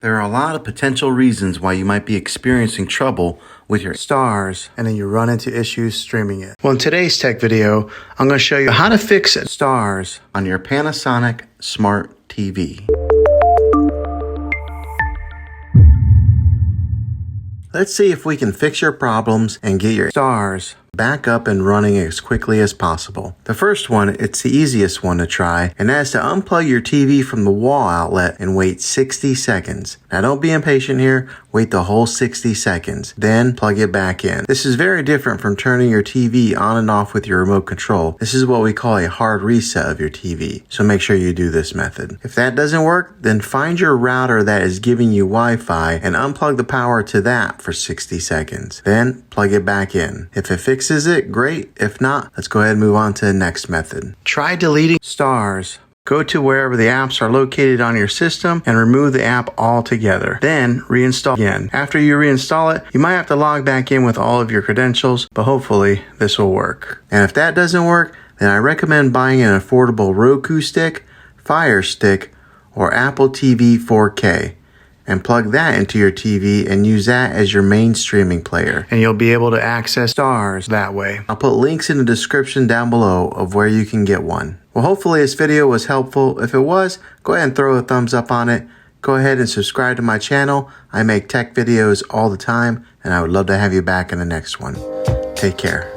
There are a lot of potential reasons why you might be experiencing trouble with your STARZ and then you run into issues streaming it. Well, in today's tech video, I'm going to show you how to fix STARZ on your Panasonic Smart TV. Let's see if we can fix your problems and get your STARZ back up and running as quickly as possible. The first one, it's the easiest one to try, and that's to unplug your TV from the wall outlet and wait 60 seconds. Now don't be impatient here, wait the whole 60 seconds, then plug it back in. This is very different from turning your TV on and off with your remote control. This is what we call a hard reset of your TV, so make sure you do this method. If that doesn't work, then find your router that is giving you Wi-Fi and unplug the power to that for 60 seconds. Then plug it back in. If it fixes it, great. If not, let's go ahead and move on to the next method. Try deleting STARZ. Go to wherever the apps are located on your system and remove the app altogether. Then reinstall again. After you reinstall it, you might have to log back in with all of your credentials, but hopefully this will work. And if that doesn't work, then I recommend buying an affordable Roku stick, Fire Stick, or Apple TV 4K. And plug that into your TV and use that as your main streaming player. And you'll be able to access STARZ that way. I'll put links in the description down below of where you can get one. Well, hopefully this video was helpful. If it was, go ahead and throw a thumbs up on it. Go ahead and subscribe to my channel. I make tech videos all the time, and I would love to have you back in the next one. Take care.